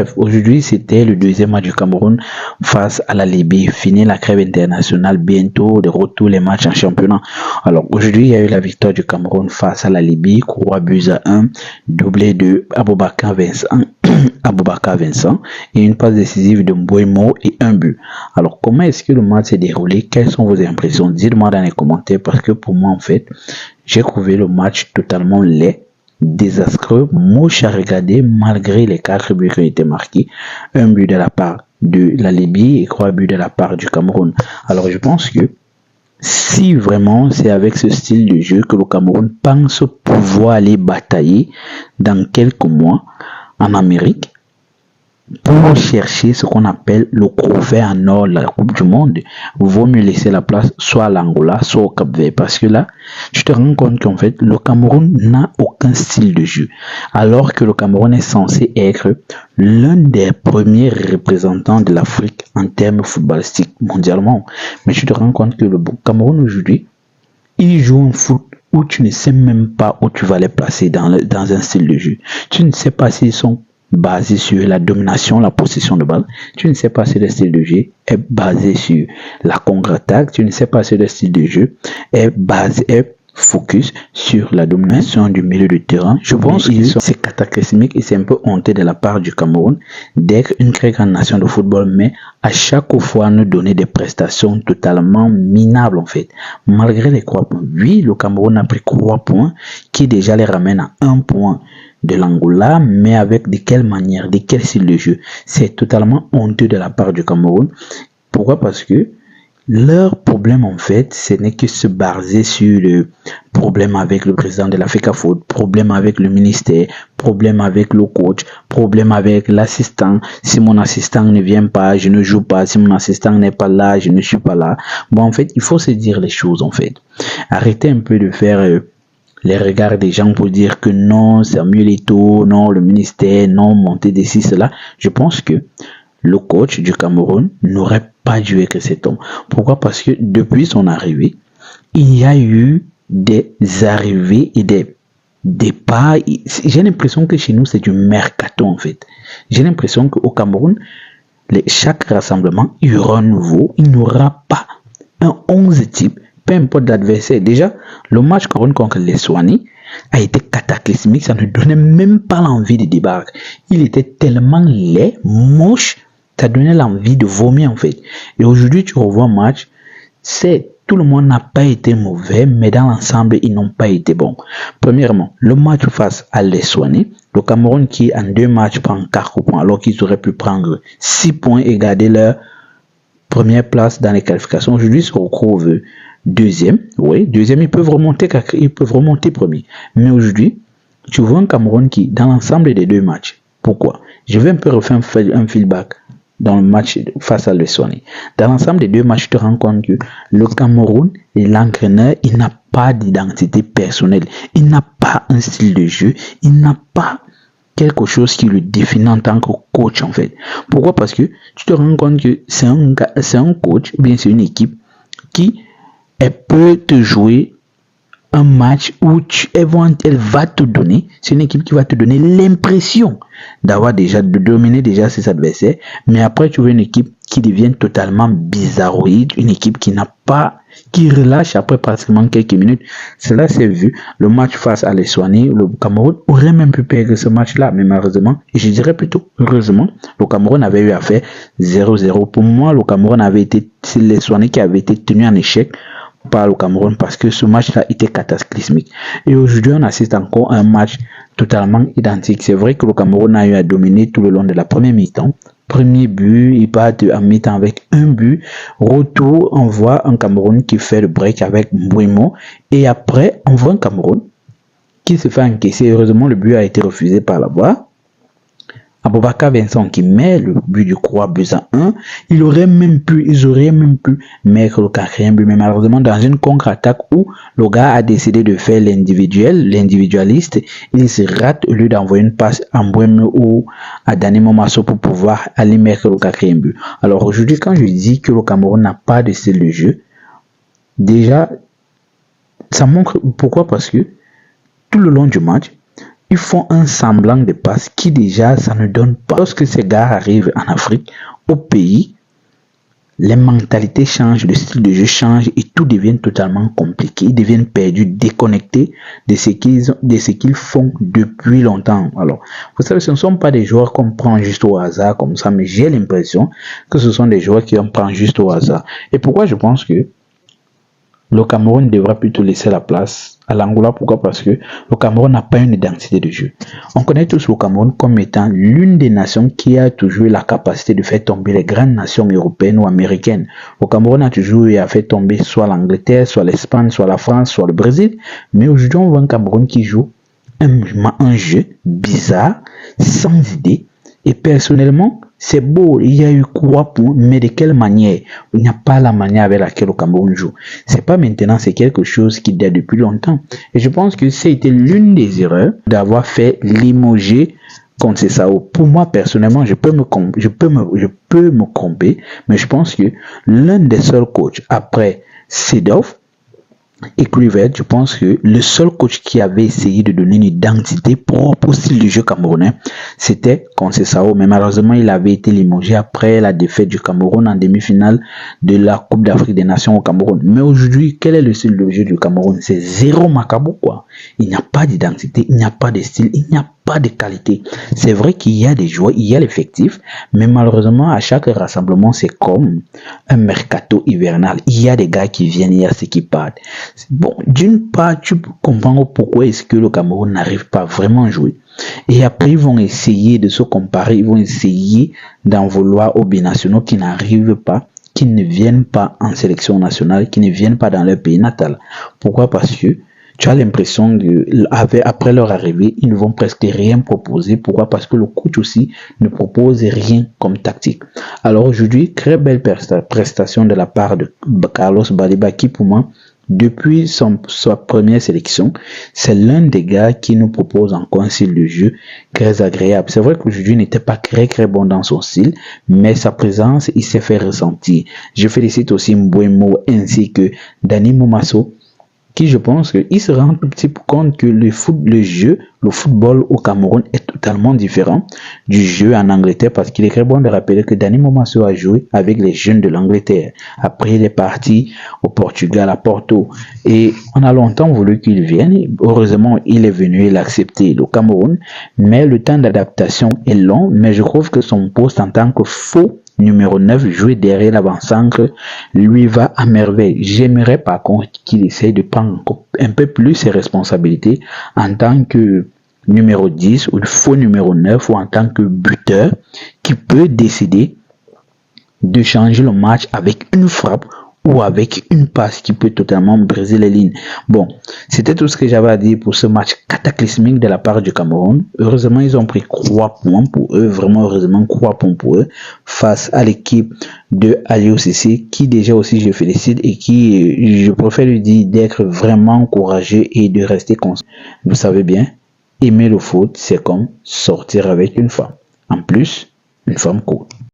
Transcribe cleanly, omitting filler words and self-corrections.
Bref, aujourd'hui, c'était le deuxième match du Cameroun face à la Libye. Fini la trêve internationale, bientôt de retour les matchs en championnat. Alors, aujourd'hui, il y a eu la victoire du Cameroun face à la Libye, 3-1, doublé de Aboubakar Vincent et une passe décisive de Mbouemo et un but. Alors, comment est-ce que le match s'est déroulé? Quelles sont vos impressions? Dites-moi dans les commentaires parce que pour moi, en fait, j'ai trouvé le match totalement laid, désastreux, moche à regarder malgré les 4 buts qui ont été marqués. Un but de la part de la Libye et 3 buts de la part du Cameroun. Alors je pense que si vraiment c'est avec ce style de jeu que le Cameroun pense pouvoir aller batailler dans quelques mois en Amérique, pour chercher ce qu'on appelle le trophée en or de la Coupe du Monde, vaut mieux laisser la place soit à l'Angola, soit au Cap-Vert. Parce que là, tu te rends compte qu'en fait, le Cameroun n'a aucun style de jeu. Alors que le Cameroun est censé être l'un des premiers représentants de l'Afrique en termes footballistiques mondialement. Mais tu te rends compte que le Cameroun aujourd'hui, il joue un foot où tu ne sais même pas où tu vas les placer dans un style de jeu. Tu ne sais pas s'ils sont basé sur la domination, la possession de balle. Tu ne sais pas si le style de jeu est basé sur la contre-attaque. Tu ne sais pas si le style de jeu est focus sur la domination du milieu de terrain. Je pense que c'est cataclysmique et c'est un peu honteux de la part du Cameroun d'être une très grande nation de football, mais à chaque fois nous donner des prestations totalement minables en fait. Malgré les 3 points. Oui, le Cameroun a pris 3 points qui déjà les ramènent à 1 point de l'Angola, mais avec de quelle manière, de quel style de jeu? C'est totalement honteux de la part du Cameroun. Pourquoi? Parce que leur problème en fait, ce n'est que se baser sur le problème avec le président de l'Africafoot, problème avec le ministère, problème avec le coach, problème avec l'assistant. Si mon assistant ne vient pas, je ne joue pas. Si mon assistant n'est pas là, je ne suis pas là. Bon, en fait, il faut se dire les choses en fait. Arrêtez un peu de faire les regards des gens pour dire que non, Samuel Eto'o, non, le ministère, non, monter d'ici, cela. Je pense que le coach du Cameroun n'aurait pas dû être cet homme. Pourquoi? Parce que depuis son arrivée, il y a eu des arrivées et des départs. J'ai l'impression que chez nous, c'est du mercato en fait. J'ai l'impression qu'au Cameroun, chaque rassemblement, il y aura un nouveau. Il n'y aura pas un 11 type. Peu importe l'adversaire. Déjà, le match contre les Swani a été cataclysmique. Ça ne donnait même pas l'envie de débarquer. Il était tellement laid, moche, ça donnait l'envie de vomir en fait. Et aujourd'hui, tu revois un match, tout le monde n'a pas été mauvais, mais dans l'ensemble, ils n'ont pas été bons. Premièrement, le match face à l'Eswani, le Cameroun qui en 2 matchs prend 4 points, alors qu'ils auraient pu prendre 6 points et garder leur première place dans les qualifications. Aujourd'hui, ils se retrouvent deuxième. Oui, deuxième, ils peuvent remonter premier. Mais aujourd'hui, tu vois un Cameroun qui, dans l'ensemble des 2 matchs, pourquoi? Je vais un peu refaire un feedback dans le match face à l'Eswani. Dans l'ensemble des 2 matchs, tu te rends compte que le Cameroun et l'entraîneur, il n'a pas d'identité personnelle. Il n'a pas un style de jeu. Il n'a pas quelque chose qui le définit en tant que coach en fait. Pourquoi? Parce que tu te rends compte que c'est un coach, ou bien c'est une équipe qui peut te jouer un match où elle va te donner, c'est une équipe qui va te donner l'impression de dominer déjà ses adversaires, mais après tu vois une équipe qui devient totalement bizarroïde, une équipe qui relâche après pratiquement quelques minutes. Cela s'est vu, le match face à l'Eswani, le Cameroun aurait même pu perdre ce match-là, mais malheureusement, et je dirais plutôt heureusement, le Cameroun avait eu à faire 0-0. Pour moi, le Cameroun c'est l'Eswani qui avait été tenu en échec par le Cameroun parce que ce match-là était cataclysmique. Et aujourd'hui, on assiste encore à un match totalement identique. C'est vrai que le Cameroun a eu à dominer tout le long de la première mi-temps. Premier but, il part en mi-temps avec un but. Retour, on voit un Cameroun qui fait le break avec Mbouemo. Et après, on voit un Cameroun qui se fait encaisser. Heureusement, le but a été refusé par la VAR. Aboubakar Vincent qui met le but du 3-1, ils auraient même pu mettre le 4e but, mais malheureusement dans une contre-attaque où le gars a décidé de faire l'individualiste, il se rate au lieu d'envoyer une passe à Mbouemo ou à Dani Momasso pour pouvoir aller mettre le 4e but. Alors aujourd'hui, quand je dis que le Cameroun n'a pas de style de jeu, déjà, ça montre pourquoi, parce que tout le long du match, ils font un semblant de passe qui déjà, ça ne donne pas. Lorsque ces gars arrivent en Afrique, au pays, les mentalités changent, le style de jeu change et tout devient totalement compliqué. Ils deviennent perdus, déconnectés de ce qu'ils font depuis longtemps. Alors, vous savez, ce ne sont pas des joueurs qu'on prend juste au hasard comme ça, mais j'ai l'impression que ce sont des joueurs qu'on prend juste au hasard. Et pourquoi je pense que le Cameroun devra plutôt laisser la place à l'Angola? Pourquoi? Parce que le Cameroun n'a pas une identité de jeu. On connaît tous le Cameroun comme étant l'une des nations qui a toujours eu la capacité de faire tomber les grandes nations européennes ou américaines. Le Cameroun a toujours eu à faire tomber soit l'Angleterre, soit l'Espagne, soit la France, soit le Brésil. Mais aujourd'hui, on voit un Cameroun qui joue un jeu bizarre, sans idée. Et personnellement, c'est beau, il y a eu 3 points, mais de quelle manière? Il n'y a pas la manière avec laquelle le Cameroun joue. C'est pas maintenant, c'est quelque chose qui date depuis longtemps. Et je pense que c'était l'une des erreurs d'avoir fait limoger Conceição. Pour moi, personnellement, je peux me tromper, mais je pense que l'un des seuls coachs après Seedorf et Kluivert, je pense que le seul coach qui avait essayé de donner une identité propre au style du jeu camerounais, c'était Conceição. Mais malheureusement, il avait été limogé après la défaite du Cameroun en demi-finale de la Coupe d'Afrique des Nations au Cameroun. Mais aujourd'hui, quel est le style de jeu du Cameroun? C'est zéro macabo, quoi. Il n'y a pas d'identité, il n'y a pas de style, il n'y a pas de qualité. C'est vrai qu'il y a des joueurs, il y a l'effectif, mais malheureusement, à chaque rassemblement, c'est comme un mercato hivernal. Il y a des gars qui viennent, il y a ceux qui partent. Bon, d'une part, tu peux comprendre pourquoi est-ce que le Cameroun n'arrive pas vraiment à jouer. Et après, ils vont essayer de se comparer, ils vont essayer d'en vouloir aux binationaux qui n'arrivent pas, qui ne viennent pas en sélection nationale, qui ne viennent pas dans leur pays natal. Pourquoi? Parce que tu as l'impression qu'après leur arrivée, ils ne vont presque rien proposer. Pourquoi? Parce que le coach aussi ne propose rien comme tactique. Alors aujourd'hui, très belle prestation de la part de Carlos Baleba qui, pour moi, depuis sa première sélection, c'est l'un des gars qui nous propose encore un style de jeu très agréable. C'est vrai qu'aujourd'hui, il n'était pas très bon dans son style, mais sa présence, il s'est fait ressentir. Je félicite aussi Mbouemo ainsi que Dani Momasso, qui je pense qu'il se rend un petit peu compte que le football au Cameroun est totalement différent du jeu en Angleterre, parce qu'il est très bon de rappeler que Dani Momasso a joué avec les jeunes de l'Angleterre. Après, il est parti au Portugal, à Porto, et on a longtemps voulu qu'il vienne. Heureusement, il est venu, il a accepté le Cameroun, mais le temps d'adaptation est long, mais je trouve que son poste en tant que faux numéro 9, jouer derrière l'avant-centre, lui va à merveille. J'aimerais par contre qu'il essaye de prendre un peu plus ses responsabilités en tant que numéro 10 ou faux numéro 9 ou en tant que buteur qui peut décider de changer le match avec une frappe ou avec une passe qui peut totalement briser les lignes. Bon, c'était tout ce que j'avais à dire pour ce match cataclysmique de la part du Cameroun. Heureusement, ils ont pris 3 points pour eux, vraiment heureusement 3 points pour eux, face à l'équipe de Aliou Cissé, qui déjà aussi je félicite et qui, je préfère lui dire d'être vraiment courageux et de rester conscient. Vous savez bien, aimer le foot, c'est comme sortir avec une femme. En plus, une femme cool.